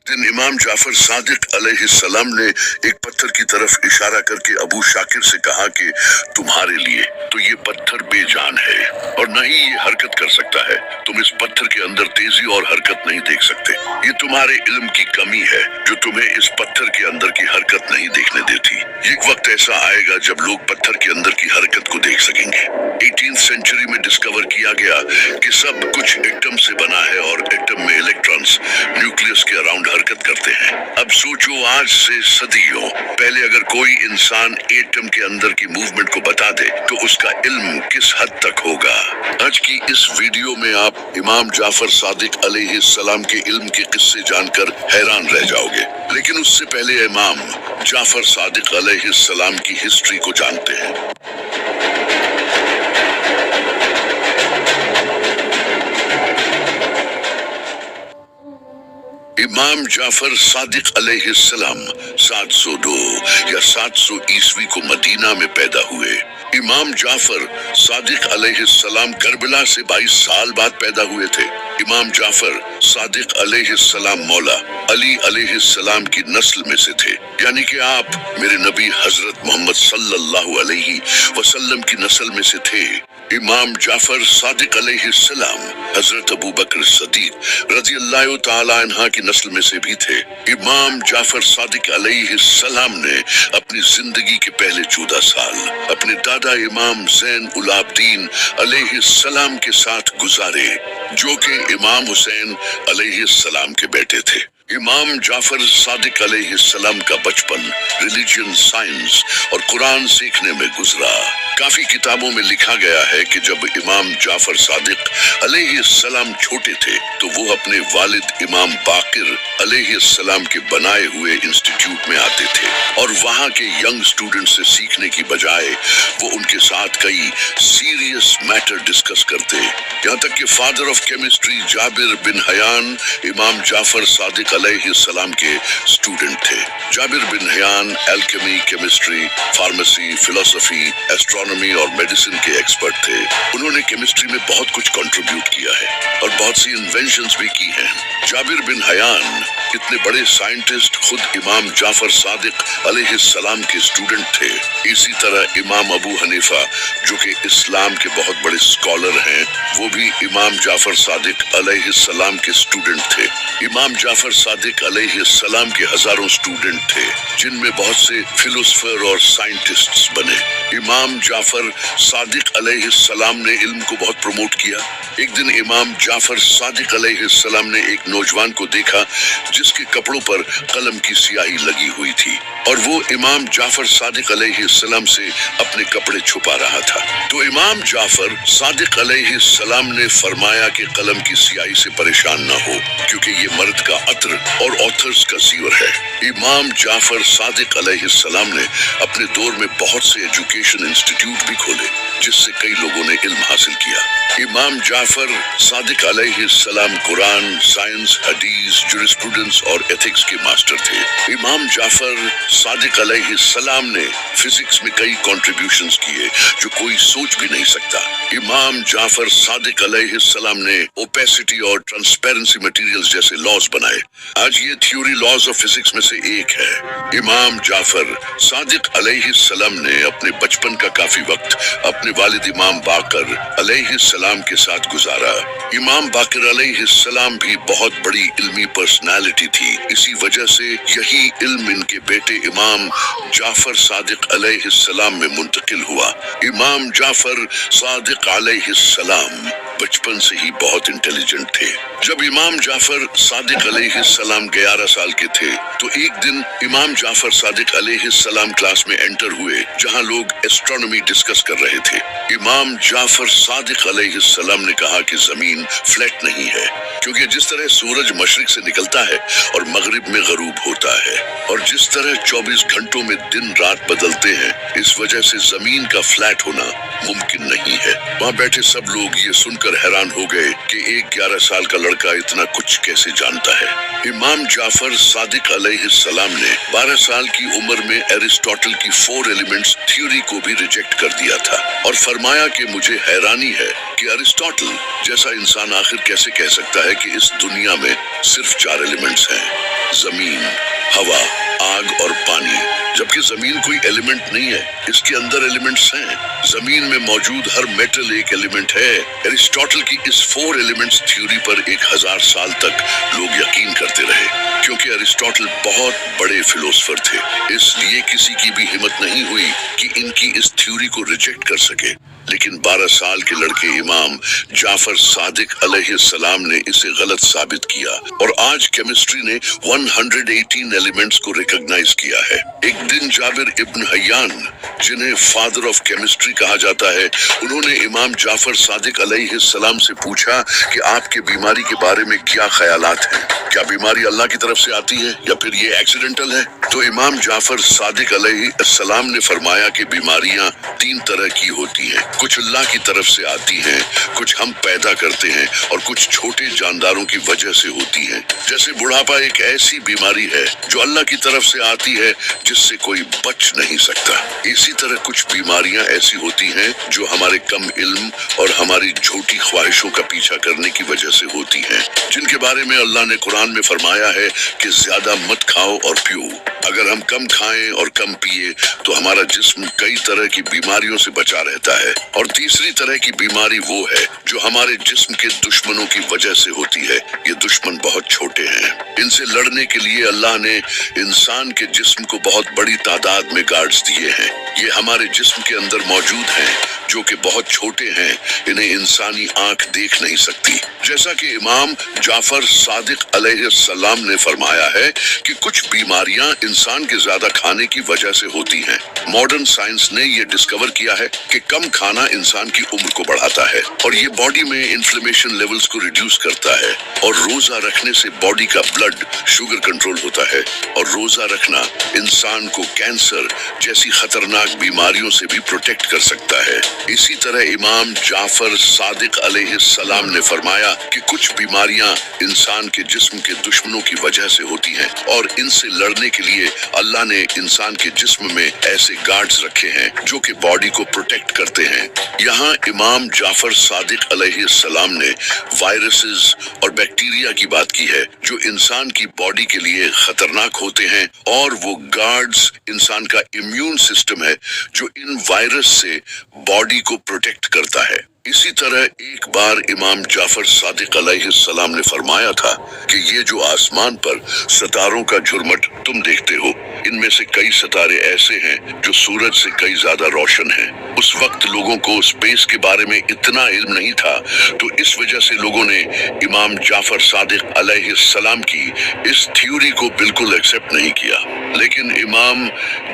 दिन इमाम Jafar Sadiq अलैहिस्सलाम ने एक पत्थर की तरफ इशारा करके अबू शाकिर से कहा कि तुम्हारे लिए तो ये पत्थर बेजान है और न ही ये हरकत कर सकता है। तुम इस पत्थर के अंदर तेजी और हरकत नहीं देख सकते। ये तुम्हारे इल्म की कमी है जो तुम्हें इस पत्थर के अंदर की हरकत नहीं देखने देती। एक वक्त ऐसा आएगा जब लोग पत्थर के अंदर की हरकत को देख सकेंगे। 18th सेंचुरी में डिस्कवर किया गया कि सब कुछ एटम से बना है और एटम में इलेक्ट्रॉन्स न्यूक्लियस के अराउंड हरकत करते हैं। अब सोचो, आज से सदियों पहले अगर कोई इंसान एटम के अंदर की मूवमेंट को बता दे तो उसका इल्म किस हद तक होगा। आज की इस वीडियो में आप इमाम जाफर सादिक अलैहिस्सलाम के इल्म के किस्से जानकर हैरान रह जाओगे। लेकिन उससे पहले इमाम जाफर सादिक अलैहिस्सलाम की हिस्ट्री को जानते हैं। इमाम जाफर सादिक अलैहिस्सलाम 702 या 700 ईस्वी को मदीना में पैदा हुए। इमाम जाफर सादिक अलैहिस्सलाम करबला से 22 साल बाद पैदा हुए थे। इमाम जाफर सादिक अलैहिस्सलाम मौला अली अलैहिस्सलाम की नस्ल में से थे, यानी कि आप मेरे नबी हजरत मोहम्मद सल्लल्लाहु अलैहि वसल्लम की नस्ल में से थे। इमाम जाफर सादिक अलैहिस्सलाम हजरत अबू बकर सदीक रज़ियल्लाहु ताला अन्हा की नस्ल में से भी थे। इमाम जाफर सादिक अलैहिस्सलाम ने अपनी जिंदगी के पहले 14 साल अपने दादा इमाम ज़ैन उल आबिदीन अलैहिस्सलाम के साथ गुजारे, जो कि इमाम हुसैन अलैहिस्सलाम के बेटे थे। इमाम जाफर सादिक अलैहिस्सलाम का बचपन रिलीजियन, साइंस और कुरान सीखने में गुजरा। काफी किताबों में लिखा गया है कि जब इमाम जाफर सादिक अलैहिस्सलाम छोटे थे तो वो अपने वालिद इमाम बाकिर अलैहिस्सलाम के बनाए हुए इंस्टीट्यूट में आते थे और वहाँ के यंग स्टूडेंट से सीखने की बजाय वो उनके साथ कई सीरियस मैटर डिस्कस करते। यहाँ तक कि father of chemistry Jabir bin Hayyan इमाम जाफर सादिक अलैहिस्सलाम के स्टूडेंट थे। Jabir bin Hayyan alchemy, chemistry, pharmacy, philosophy, astronomy और मेडिसिन के एक्सपर्ट थे। उन्होंने केमिस्ट्री में बहुत कुछ कंट्रीब्यूट किया है और बहुत सी इन्वेंशंस भी की हैं। जाबिर बिन हयान इतने बड़े साइंटिस्ट खुद इमाम जाफर सादिक अलैहिस्सलाम के स्टूडेंट थे। इसी तरह इमाम अबू हनीफा, जो कि इस्लाम के बहुत बड़े स्कॉलर हैं, वो भी इमाम जाफर सादिक अलैहिस्सलाम के स्टूडेंट थे। इमाम जाफर सादिक अलैहिस्सलाम के हजारों स्टूडेंट थे, जिनमें बहुत से फिलोसफर और साइंटिस्ट्स बने। इमाम जाफर सादिक अलैहिस्सलाम ने इल्म को बहुत प्रमोट किया। एक दिन इमाम जाफर सादिक अलैहिस्सलाम ने एक नौजवान को देखा जिसके कपड़ों पर कलम की स्याही लगी हुई थी और वो इमाम जाफर सादिक अलैहिस्सलाम से अपने कपड़े छुपा रहा था। तो इमाम जाफर सादिक अलैहिस्सलाम ने फरमाया कि कलम की स्याही से परेशान न हो, क्योंकि ये मर्द का अत्र और ऑथर्स का सीवर है। इमाम जाफर सादिक अलैहिस्सलाम ने अपने दौर में बहुत से एजुकेशन इंस्टीट्यूट भी खोले, जिससे कई लोगों ने इल्म हासिल किया। इमाम जाफर सादिक अलैहिस्सलाम कुरान, साइंस, हदीस, जुरिस्प्रूडेंस और एथिक्स के मास्टर थे। इमाम जाफर सादिक अलैहिस्सलाम ने फिजिक्स में कई कॉन्ट्रीब्यूशंस किए जो कोई सोच भी नहीं सकता। इमाम जाफर सादिक अलैहिस्सलाम ने ओपेसिटी और ट्रांसपेरेंसी मटेरियल्स जैसे लॉज बनाए। आज ये थ्योरी लॉज ऑफ फिजिक्स में से एक है। इमाम जाफर सादिक अलैहिस्सलाम ने अपने बचपन का काफी वक्त अपने वालिद इमाम बाकर अलैहिस्सलाम के साथ गुजारा। इमाम बाकर अलैहिस्सलाम भी बहुत बड़ी इल्मी पर्सनालिटी थी। इसी वजह से यही इल्म इनके बेटे इमाम जाफर सादिक अलैहिस्सलाम में मुंतकिल हुआ। इमाम जाफर सादिक अलैहिस्सलाम बचपन से ही बहुत इंटेलिजेंट थे। जब इमाम जाफर सादिक अलैहिस्सलाम 11 साल के थे तो एक दिन इमाम जाफर सादिक अलैहिस्सलाम क्लास में एंटर हुए जहां लोग एस्ट्रोनॉमी डिस्कस कर रहे थे। इमाम जाफर सादिक अलैहिस्सलाम ने कहा कि जमीन फ्लैट नहीं है, क्योंकि जिस तरह सूरज मशरिक से निकलता है और मगरिब में गरूब होता है और जिस तरह 24 घंटों में दिन रात बदलते हैं, इस वजह से जमीन का फ्लैट होना मुमकिन नहीं है। वहाँ बैठे सब लोग ये सुनकर हैरान हो गए कि एक 11 साल का लड़का इतना कुछ कैसे जानता है। इमाम जाफर सादिक अलैहिस्सलाम ने 12 साल की उम्र में एरिस्टोटल की 4 एलिमेंट्स थ्योरी को भी रिजेक्ट कर दिया था और फरमाया कि मुझे हैरानी है कि एरिस्टोटल जैसा इंसान आखिर कैसे कह सकता है कि इस दुनिया में सिर्फ 4 एलिमेंट्स हैं, जमीन, हवा, आग और पानी, जबकि जमीन कोई एलिमेंट नहीं है, इसके अंदर एलिमेंट्स हैं। जमीन में मौजूद हर मेटल एक एलिमेंट है। एरिस्टोटल की इस 4 एलिमेंट्स थ्योरी पर 1000 साल तक लोग यकीन करते रहे, क्योंकि एरिस्टोटल बहुत बड़े फिलोसफर थे। इसलिए किसी की भी हिम्मत नहीं हुई कि इनकी इस थ्योरी को रिजेक्ट कर सके। लेकिन 12 साल के लड़के इमाम जाफर सादिक अलैहिस्सलाम ने इसे गलत साबित किया और आज केमिस्ट्री ने 118 एलिमेंट्स को रिकॉग्नाइज किया है। एक दिन जाबिर इब्न हयान, जिन्हें फादर ऑफ केमिस्ट्री कहा जाता है, उन्होंने इमाम जाफर सादिक अलैहिस्सलाम से पूछा कि आपके बीमारी के बारे में क्या ख्यालात हैं? क्या बीमारी अल्लाह की तरफ से आती है या फिर ये एक्सीडेंटल है? तो इमाम जाफर सादिक अलैहिस्सलाम ने फरमाया कि बीमारियां 3 तरह की होती हैं। कुछ अल्लाह की तरफ से आती हैं, कुछ हम पैदा करते हैं और कुछ छोटे जानदारों की वजह से होती हैं। जैसे बुढ़ापा एक ऐसी बीमारी है जो अल्लाह की तरफ से आती है, जिससे कोई बच नहीं सकता। इसी तरह कुछ बीमारियां ऐसी होती हैं जो हमारे कम इल्म और हमारी झूठी ख्वाहिशों का पीछा करने की वजह से होती हैं, जिनके बारे में अल्लाह ने कुरान में फरमाया है कि ज्यादा मत खाओ और पियो। अगर हम कम खाएं और कम पिए तो हमारा जिस्म कई तरह की बीमारियों से बचा रहता है। और तीसरी तरह की बीमारी वो है जो हमारे जिस्म के दुश्मनों की वजह से होती है। ये दुश्मन बहुत छोटे हैं। इनसे लड़ने के लिए अल्लाह ने इंसान के जिस्म को बहुत बड़ी तादाद में गार्ड्स दिए हैं। ये हमारे जिस्म के अंदर मौजूद हैं, जो कि बहुत छोटे हैं। इन्हें इंसानी आंख देख नहीं सकती। जैसा कि इमाम जाफर सादिक अलैहिस्सलाम ने फरमाया है कि कुछ बीमारियां इंसान के ज्यादा खाने की वजह से होती हैं। मॉडर्न साइंस ने ये डिस्कवर किया है कि कम खाना इंसान की उम्र को बढ़ाता है और ये बॉडी में इन्फ्लेमेशन लेवल्स को रिड्यूस करता है। और रोजा रखने से बॉडी का ब्लड शुगर कंट्रोल होता है और रोजा रखना इंसान को कैंसर जैसी खतरनाक बीमारियों से भी प्रोटेक्ट कर सकता है। इसी तरह इमाम जाफर सादिक अलैहिस्सलाम ने फरमाया कि कुछ बीमारियां इंसान के जिस्म के दुश्मनों की वजह से होती हैं और इनसे लड़ने के लिए अल्लाह ने इंसान के जिस्म में ऐसे गार्ड्स रखे हैं जो कि बॉडी को प्रोटेक्ट करते हैं। यहाँ इमाम जाफर सादिक अलैहिस्सलाम ने वायरसेस और बैक्टीरिया की बात की है जो इंसान की बॉडी के लिए खतरनाक होते हैं, और वो गार्ड्स इंसान का इम्यून सिस्टम है जो इन वायरस से बॉडी को प्रोटेक्ट करता है। इसी तरह एक बार इमाम जाफर सादिक अलैहिस्सलाम ने फरमाया था कि ये जो आसमान पर सितारों का झुरमट तुम देखते हो, इनमें से कई सितारे ऐसे हैं जो सूरज से कई ज्यादा रोशन हैं। उस वक्त लोगों को स्पेस के बारे में इतना इल्म नहीं था, तो इस वजह से लोगों ने इमाम जाफर सादिक अलैहिस्सलाम की इस थ्योरी को बिल्कुल एक्सेप्ट नहीं किया। लेकिन इमाम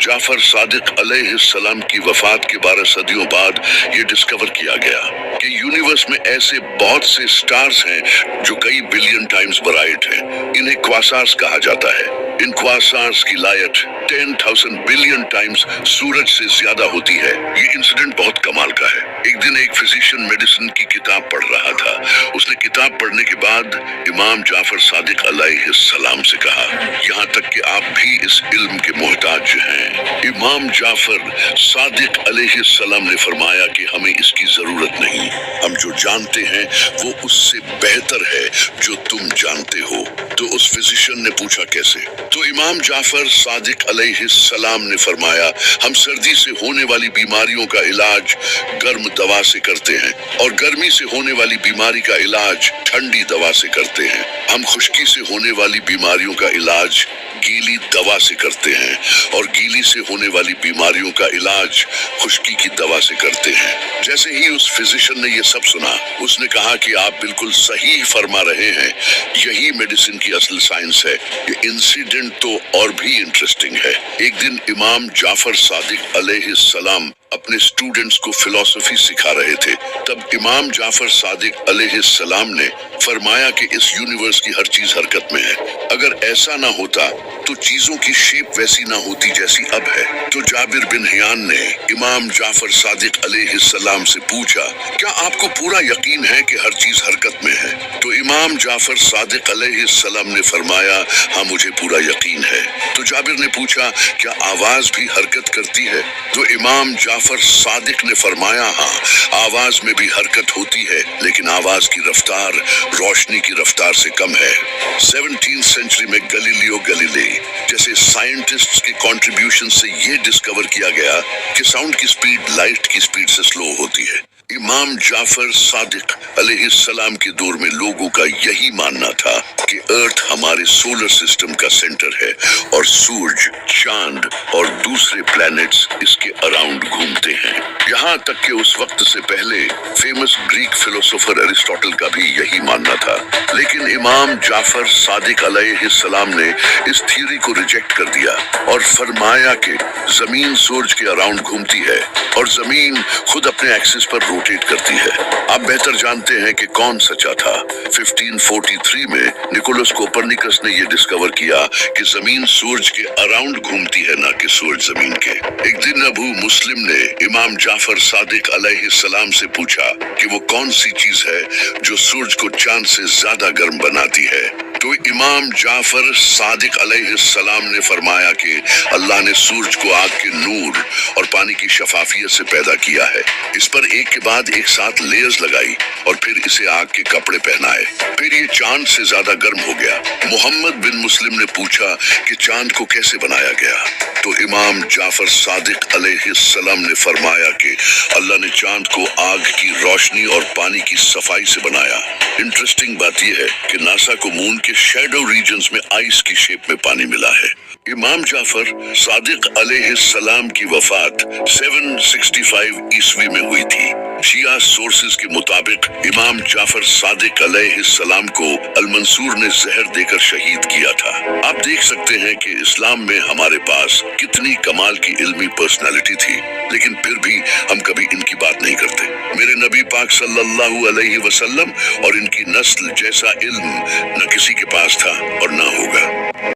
जाफर सादिक अलैहिस्सलाम की वफात के 12 सदियों बाद ये डिस्कवर किया गया कि यूनिवर्स में ऐसे बहुत से स्टार्स हैं जो कई बिलियन टाइम्स ब्राइट हैं। इन्हें क्वासार्स कहा जाता है। इन क्वासार्स की लाइट 10,000 बिलियन टाइम्स सूरज से ज्यादा होती है। ये इंसिडेंट बहुत कमाल का है। एक दिन एक फिजिशियन मेडिसिन की किताब पढ़ रहा था। उसने किताब पढ़ने के बाद इमाम जाफर सादिक अलैहिस्सलाम से कहा, यहाँ तक कि आप भी इस इल्म के मोहताज हैं। इमाम जाफर सादिक अलैहिस्सलाम ने फरमाया कि हमें इसकी जरूरत नहीं, हम जो जानते हैं वो उससे बेहतर है जो तुम जानते हो। तो उस फिजिशियन ने पूछा कैसे? तो इमाम जाफर सादिक अलैहिस्सलाम ने फरमाया, हम सर्दी से होने वाली बीमारियों का इलाज गर्म दवा से करते हैं और गर्मी से होने वाली बीमारी का इलाज ठंडी दवा से करते हैं। हम खुश्की से होने वाली बीमारियों का इलाज गीली दवा से करते हैं और गीली से होने वाली बीमारियों का इलाज खुश्की की दवा से करते हैं। जैसे ही उस फिजिशियन ने ये सब सुना, उसने कहा कि आप बिल्कुल सही फरमा रहे हैं, यही मेडिसिन की असल साइंस है। ये इंसिडेंट तो और भी इंटरेस्टिंग है। एक दिन इमाम जाफर सादिक अलैहिस्सलाम अपने स्टूडेंट्स को फिलॉसफी सिखा रहे थे। तब इमाम जाफर सादिक अलैहिस्सलाम ने फरमाया कि इस यूनिवर्स की हर चीज हरकत में है। अगर ऐसा ना होता तो चीजों की शेप वैसी ना होती जैसी अब है। तो जाबिर बिन हियान ने इमाम जाफर सादिक अलैहिस्सलाम से पूछा, क्या आपको पूरा यकीन है कि हर चीज हरकत में है? तो इमाम जाफर सादिक अलैहिस्सलाम ने फरमाया, हाँ मुझे पूरा यकीन है। तो जाबिर ने पूछा, क्या आवाज भी हरकत करती है? तो इमाम जाफर सादिक ने फरमाया, हाँ आवाज में भी हरकत होती है, लेकिन आवाज की रफ्तार रोशनी की रफ्तार से कम है। 17th सेंचुरी में गैलीलियो गैलीली जैसे साइंटिस्ट्स के कंट्रीब्यूशन से ये डिस्कवर किया गया कि साउंड की स्पीड लाइट की स्पीड से स्लो होती है। इमाम जाफर सादिक अलैहिस्सलाम के दौर में लोगों का यही मानना था कि अर्थ हमारे सोलर सिस्टम का सेंटर है और सूरज, चांद और दूसरे प्लैनेट्स इसके अराउंड घूमते हैं। यहाँ तक कि उस वक्त से पहले फेमस ग्रीक फिलोसोफर एरिस्टोटल का भी यही मानना था। लेकिन इमाम जाफर सादिक अलैहिस्सलाम ने इस थ्योरी को रिजेक्ट कर दिया और फरमाया कि जमीन सूरज के अराउंड घूमती है और जमीन खुद अपने एक्सिस पर रोटेट करती है। आप बेहतर जानते हैं कि कौन सच्चा था। 1543 में निकोलस कोपरनिकस ने यह डिस्कवर किया कि जमीन सूरज के अराउंड घूमती है, ना कि सूरज जमीन के। एक दिन अबू मुस्लिम ने इमाम जाफर सादिक अलैहिस्सलाम से पूछा कि वो कौन सी चीज है जो सूरज को चांद से ज्यादा गर्म बनाती है। तो इमाम जाफर सादिक अलैहिस्सलाम ने फरमाया कि अल्लाह ने सूरज को आग के नूर और पानी की शफाफियत से पैदा किया है। इस पर एक के बाद एक साथ लेयर्स लगाई और फिर इसे आग के कपड़े पहनाए, फिर ये चांद से ज्यादा गर्म हो गया। मोहम्मद बिन मुस्लिम ने पूछा कि चांद को कैसे बनाया गया? तो इमाम जाफर सादिक अलैहिस्सलाम ने फरमाया कि अल्लाह ने चांद को आग की रोशनी और पानी की सफाई से बनाया। इंटरेस्टिंग बात यह है कि नासा को मून के शैडो रीजन्स में आइस की शेप में पानी मिला है। इमाम जाफर सादिक अलैहिस्सलाम की वफात 765 ईस्वी में हुई थी। शिया सोर्सेज के मुताबिक इमाम जाफर सादिक अलैहिस्सलाम को अल-मंसूर ने जहर देकर शहीद किया था। आप देख सकते हैं कि इस्लाम में हमारे पास कितनी कमाल की इल्मी पर्सनालिटी थी, लेकिन फिर भी हम कभी इनकी बात नहीं करते। मेरे नबी पाक सल्लल्लाहु अलैहि वसल्लम और इनकी नस्ल जैसा इल्म न किसी के पास था और न होगा।